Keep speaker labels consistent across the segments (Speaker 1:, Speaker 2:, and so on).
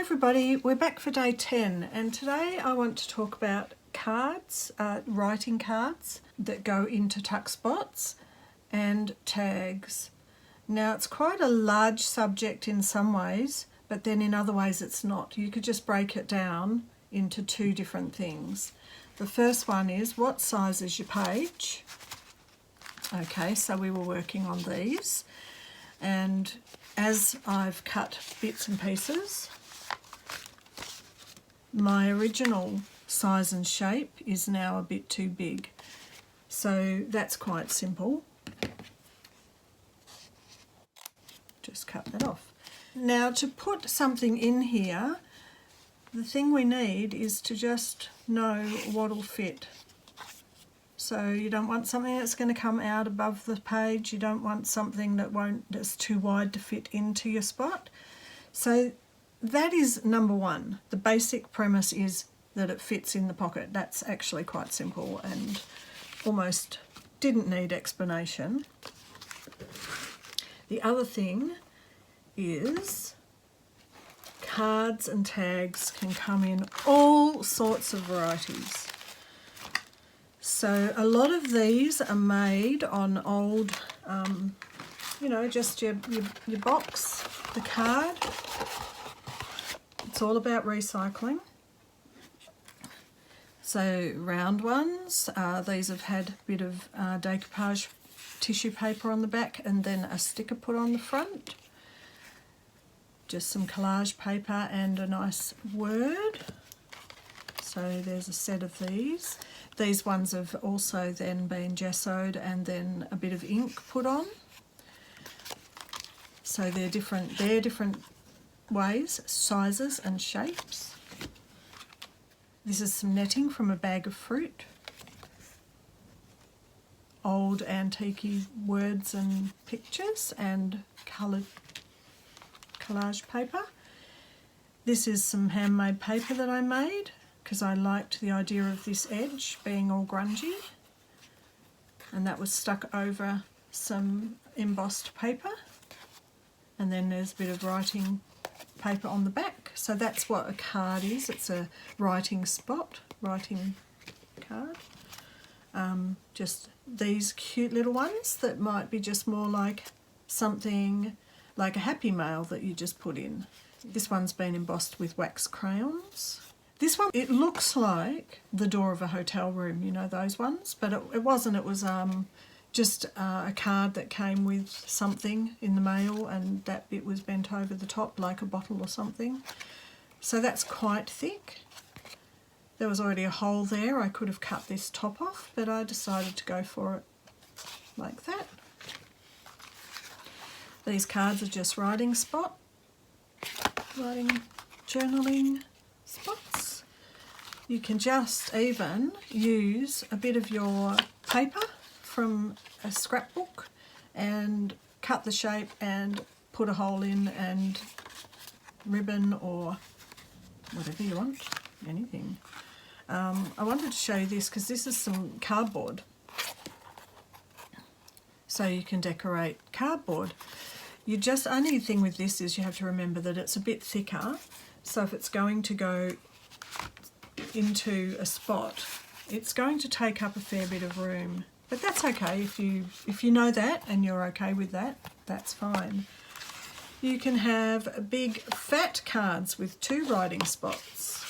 Speaker 1: everybody, we're back for day 10 and today I want to talk about cards, writing cards that go into tuck spots and tags. Now it's quite a large subject in some ways, but then in other ways it's not. You could just break it down into two different things. The first one is, what size is your page? Okay, so we were working on these, and as I've cut bits and pieces, my original size and shape is now a bit too big. So that's quite simple. Just cut that off. Now to put something in here, the thing we need is to just know what'll fit. So you don't want something that's going to come out above the page. You don't want something that's too wide to fit into your spot. So that is number one. The basic premise is that it fits in the pocket. That's actually quite simple and almost didn't need explanation. The other thing is cards and tags can come in all sorts of varieties. So a lot of these are made on old, just your box, the card. It's all about recycling. So round ones, these have had a bit of decoupage tissue paper on the back and then a sticker put on the front. Just some collage paper and a nice word. So there's a set of these. These ones have also then been gessoed and then a bit of ink put on. So they're different ways, sizes and shapes. This is some netting from a bag of fruit. Old antique words and pictures and coloured collage paper. This is some handmade paper that I made because I liked the idea of this edge being all grungy, and that was stuck over some embossed paper, and then there's a bit of writing paper on the back. So that's what a card is. It's a writing card. Just these cute little ones that might be just more like something like a happy mail that you just put in. This one's been embossed with wax crayons. This one, it looks like the door of a hotel room, you know those ones, but it wasn't. It was just a card that came with something in the mail, and that bit was bent over the top like a bottle or something. So that's quite thick. There was already a hole there. I could have cut this top off, but I decided to go for it like that. These cards are just writing journaling spots. You can just even use a bit of your paper from a scrapbook and cut the shape and put a hole in, and ribbon or whatever you want, anything. I wanted to show you this because this is some cardboard. So you can decorate cardboard. Only thing with this is you have to remember that it's a bit thicker, so if it's going to go into a spot, it's going to take up a fair bit of room. But that's okay. If you know that and you're okay with that, that's fine. You can have big fat cards with 2 writing spots.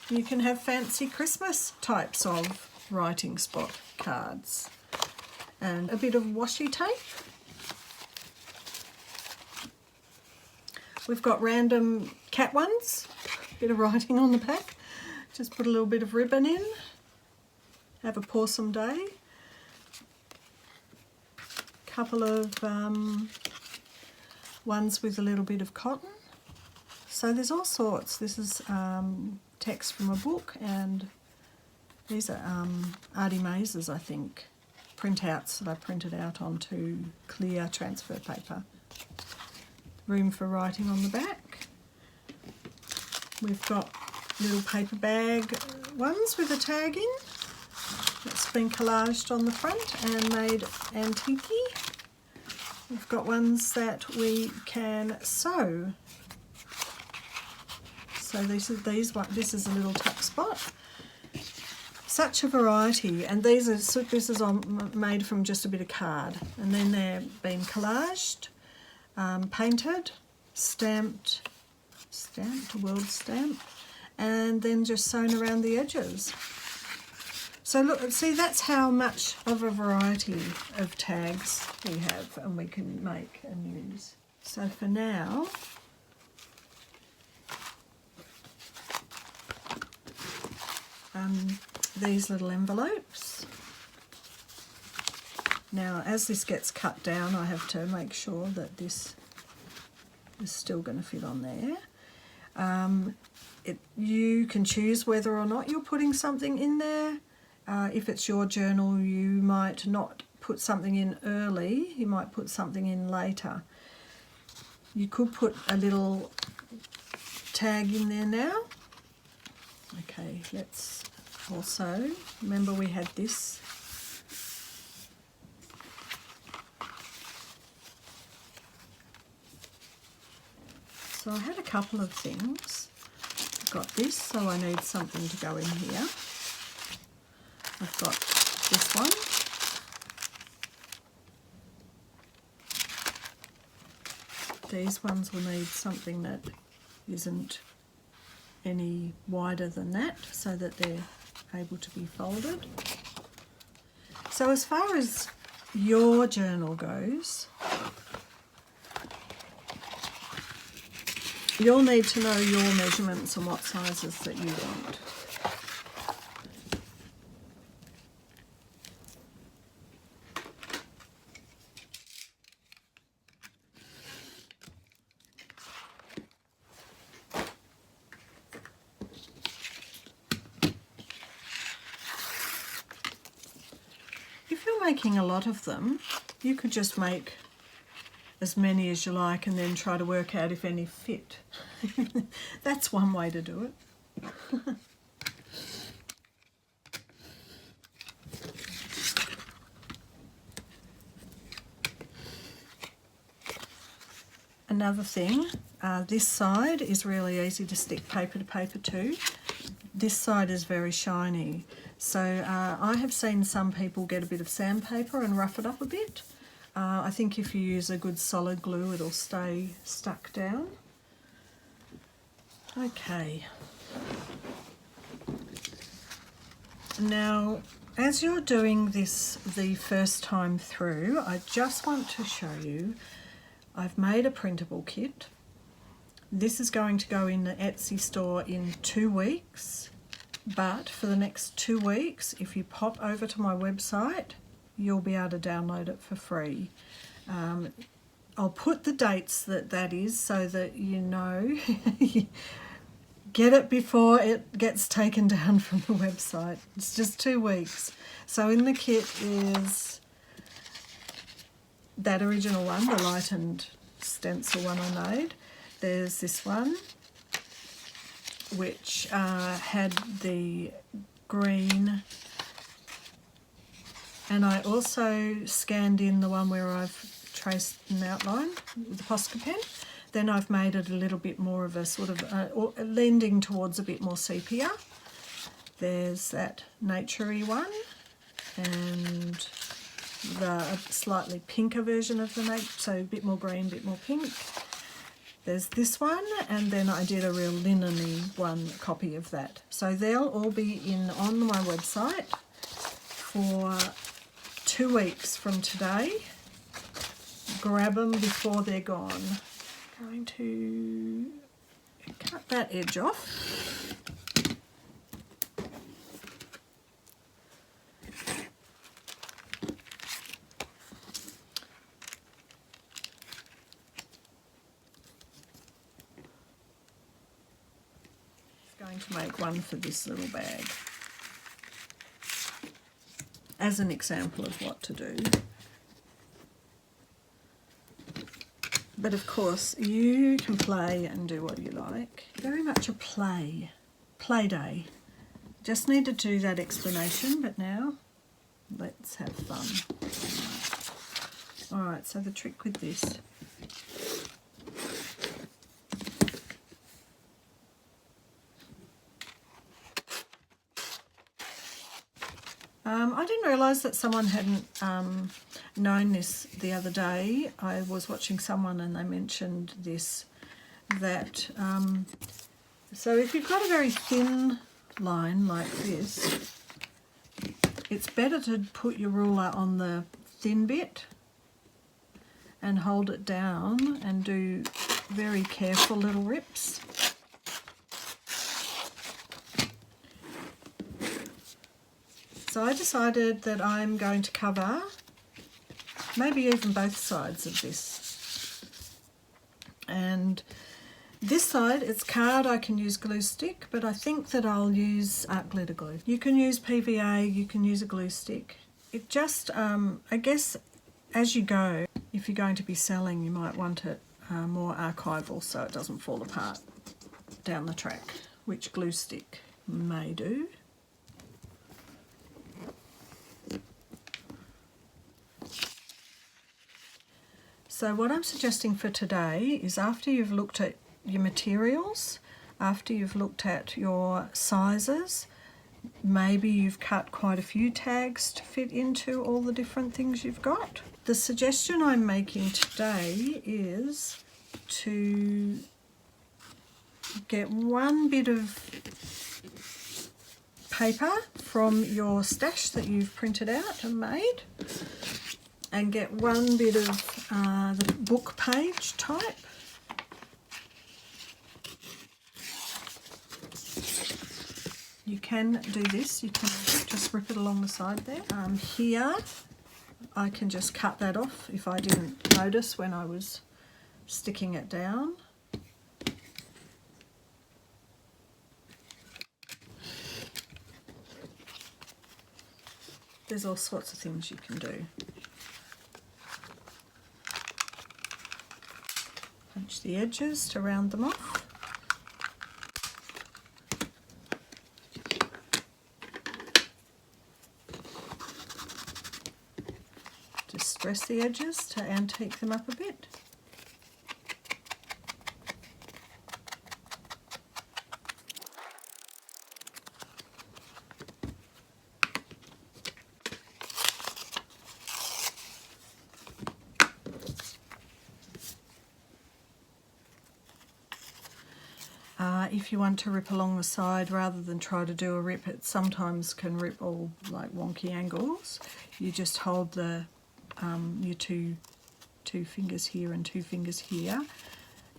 Speaker 1: You can have fancy Christmas types of writing spot cards. And a bit of washi tape. We've got random cat ones, a bit of writing on the back. Just put a little bit of ribbon in. Have a pawsome day. Couple of ones with a little bit of cotton. So there's all sorts. This is text from a book, and these are Artie Maze's, I think, printouts that I printed out onto clear transfer paper. Room for writing on the back. We've got little paper bag ones with a tag in. It's been collaged on the front and made antique-y. We've got ones that we can sew. So this is a little tuck spot. Such a variety, and this is made from just a bit of card, and then they're been collaged, painted, stamped, world stamp, and then just sewn around the edges. So look, see, that's how much of a variety of tags we have and we can make and use. So for now, these little envelopes. Now, as this gets cut down, I have to make sure that this is still going to fit on there. You can choose whether or not you're putting something in there. If it's your journal, you might not put something in early, you might put something in later. You could put a little tag in there now. Okay, let's also, remember we had this. So I had a couple of things. I've got this, so I need something to go in here. I've got this one. These ones will need something that isn't any wider than that, so that they're able to be folded. So as far as your journal goes, you'll need to know your measurements and what sizes that you want. If you're making a lot of them, you could just make as many as you like and then try to work out if any fit. That's one way to do it. Another thing, this side is really easy to stick paper to paper to. This side is very shiny. So I have seen some people get a bit of sandpaper and rough it up a bit. I think if you use a good solid glue, it'll stay stuck down. Okay. Now, as you're doing this the first time through, I just want to show you, I've made a printable kit. This is going to go in the Etsy store in 2 weeks, but for the next 2 weeks, if you pop over to my website, you'll be able to download it for free. I'll put the dates that is so that you know. Get it before it gets taken down from the website. It's just 2 weeks. So in the kit is that original one, the lightened stencil one I made. There's this one, which had the green, and I also scanned in the one where I've traced an outline with the Posca pen. Then I've made it a little bit more of a sort of lending towards a bit more sepia. There's that naturey one, and the slightly pinker version of the nature, so a bit more green, a bit more pink. There's this one, and then I did a real linen-y one copy of that. So they'll all be on my website for 2 weeks from today. Grab them before they're gone. I'm going to cut that edge off. Going to make one for this little bag as an example of what to do. But of course you can play and do what you like. Very much a play day. Just need to do that explanation, but now let's have fun. Alright, so the trick with this, I didn't realise that someone hadn't known this the other day. I was watching someone and they mentioned this, that so if you've got a very thin line like this, it's better to put your ruler on the thin bit and hold it down and do very careful little rips. So I decided that I'm going to cover maybe even both sides of this. And this side, it's card, I can use glue stick, but I think that I'll use art glitter glue. You can use PVA, you can use a glue stick. It just, I guess, as you go, if you're going to be selling, you might want it more archival so it doesn't fall apart down the track, which glue stick may do. So what I'm suggesting for today is, after you've looked at your materials, after you've looked at your sizes, maybe you've cut quite a few tags to fit into all the different things you've got. The suggestion I'm making today is to get one bit of paper from your stash that you've printed out and made, and get one bit of the book page type. You can do this, you can just rip it along the side there. Here, I can just cut that off if I didn't notice when I was sticking it down. There's all sorts of things you can do. Punch the edges to round them off. Just stress the edges to antique them up a bit. If you want to rip along the side rather than try to do a rip, it sometimes can rip all like wonky angles. You just hold the your two fingers here and 2 fingers here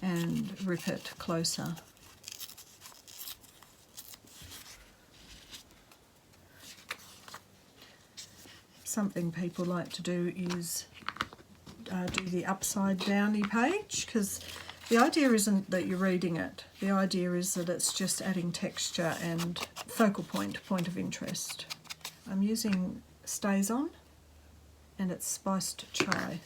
Speaker 1: and rip it closer. Something people like to do is do the upside downy page, because the idea isn't that you're reading it. The idea is that it's just adding texture and focal point of interest. I'm using Stays On, and it's Spiced Chai.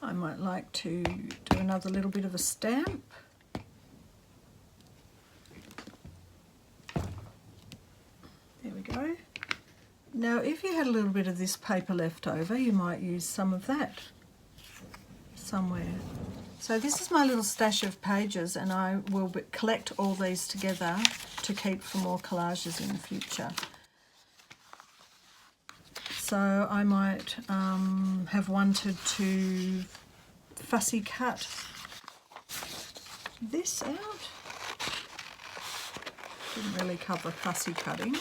Speaker 1: I might like to do another little bit of a stamp. There we go. Now if you had a little bit of this paper left over, you might use some of that somewhere. So this is my little stash of pages, and I will collect all these together to keep for more collages in the future. So I might have wanted to fussy cut this out. Didn't really cover fussy cutting.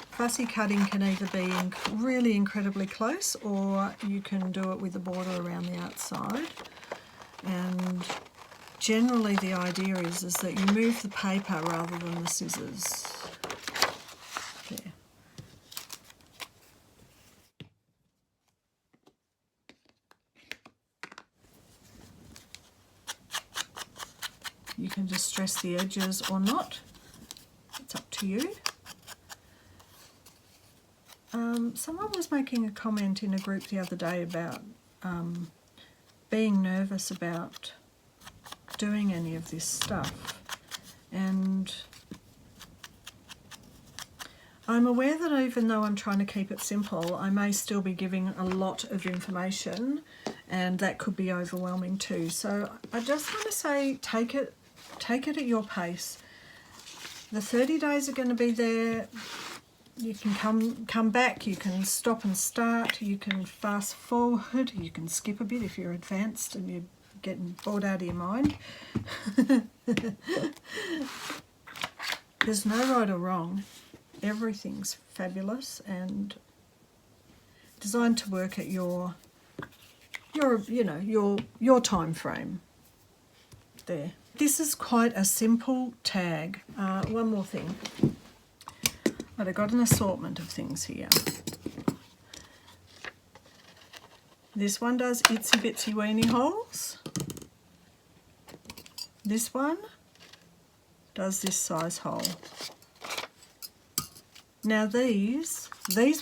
Speaker 1: Fussy cutting can either be really incredibly close, or you can do it with the border around the outside. And generally the idea is that you move the paper rather than the scissors. There. You can distress the edges or not. It's up to you. Someone was making a comment in a group the other day about being nervous about doing any of this stuff, and I'm aware that even though I'm trying to keep it simple, I may still be giving a lot of information, and that could be overwhelming too. So I just want to say, take it at your pace. The 30 days are going to be there. You can come back, you can stop and start, you can fast forward, you can skip a bit if you're advanced and you're getting bored out of your mind. There's no right or wrong. Everything's fabulous and designed to work at your time frame. There. This is quite a simple tag. One more thing. But I've got an assortment of things here. This one does itsy bitsy weeny holes. This one does this size hole. Now these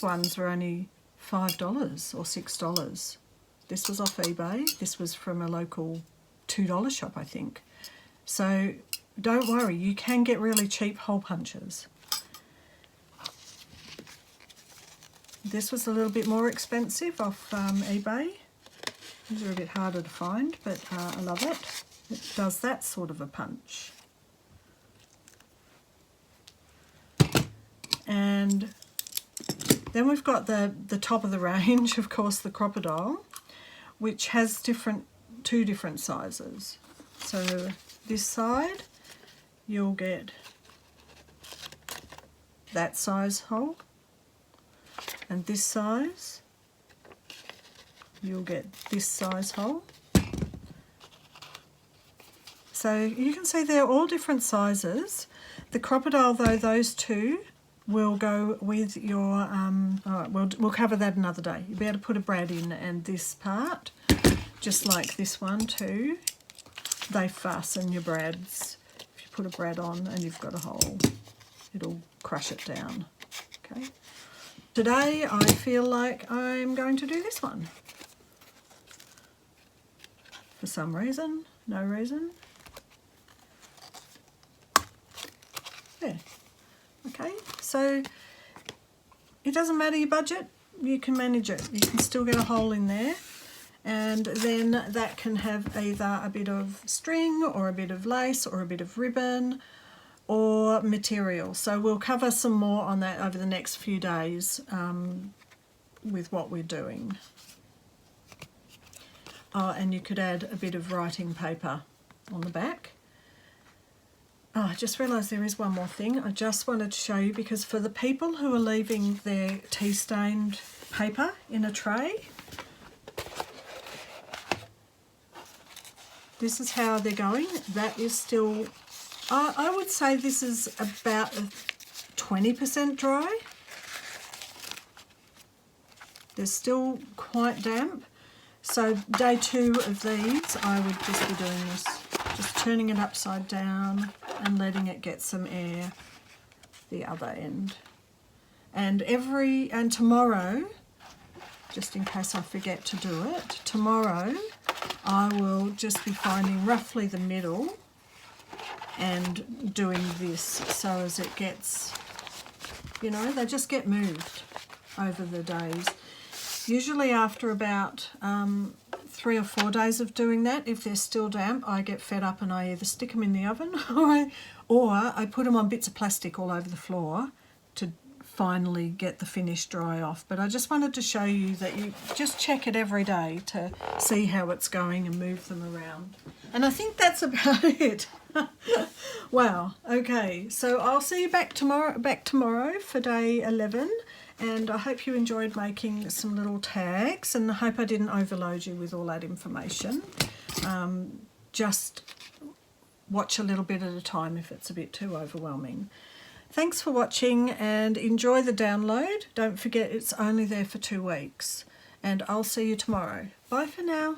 Speaker 1: ones were only $5 or $6. This was off eBay. This was from a local $2 shop, I think. So don't worry, you can get really cheap hole punches. This was a little bit more expensive off eBay. These are a bit harder to find, but I love it. It does that sort of a punch. And then we've got the top of the range, of course, the crocodile, which has two different sizes. So this side, you'll get that size hole. And this size, you'll get this size hole. So you can see they're all different sizes. The crocodile, though, those two will go with your, all right, we'll cover that another day. You'll be able to put a brad in, and this part, just like this one too, they fasten your brads. If you put a brad on and you've got a hole, it'll crush it down, okay? Today I feel like I'm going to do this one. For some reason, no reason. Yeah, okay, so it doesn't matter your budget, you can manage it. You can still get a hole in there, and then that can have either a bit of string or a bit of lace or a bit of ribbon or material. So we'll cover some more on that over the next few days with what we're doing. Oh, and you could add a bit of writing paper on the back. Oh, I just realised there is one more thing I just wanted to show you, because for the people who are leaving their tea-stained paper in a tray, this is how they're going. That is still, I would say this is about 20% dry. They're still quite damp. So day 2 of these, I would just be doing this, just turning it upside down and letting it get some air the other end. And tomorrow, just in case I forget to do it, tomorrow I will just be finding roughly the middle and doing this so as it gets, you know, they just get moved over the days. Usually after about 3 or 4 days of doing that, if they're still damp, I get fed up and I either stick them in the oven or I put them on bits of plastic all over the floor to finally get the finish dry off. But I just wanted to show you that you just check it every day to see how it's going and move them around. And I think that's about it. Wow, okay, so I'll see you back tomorrow for day 11. And I hope you enjoyed making some little tags, and I hope I didn't overload you with all that information. Just watch a little bit at a time if it's a bit too overwhelming. Thanks for watching and enjoy the download. Don't forget it's only there for 2 weeks, and I'll see you tomorrow. Bye for now.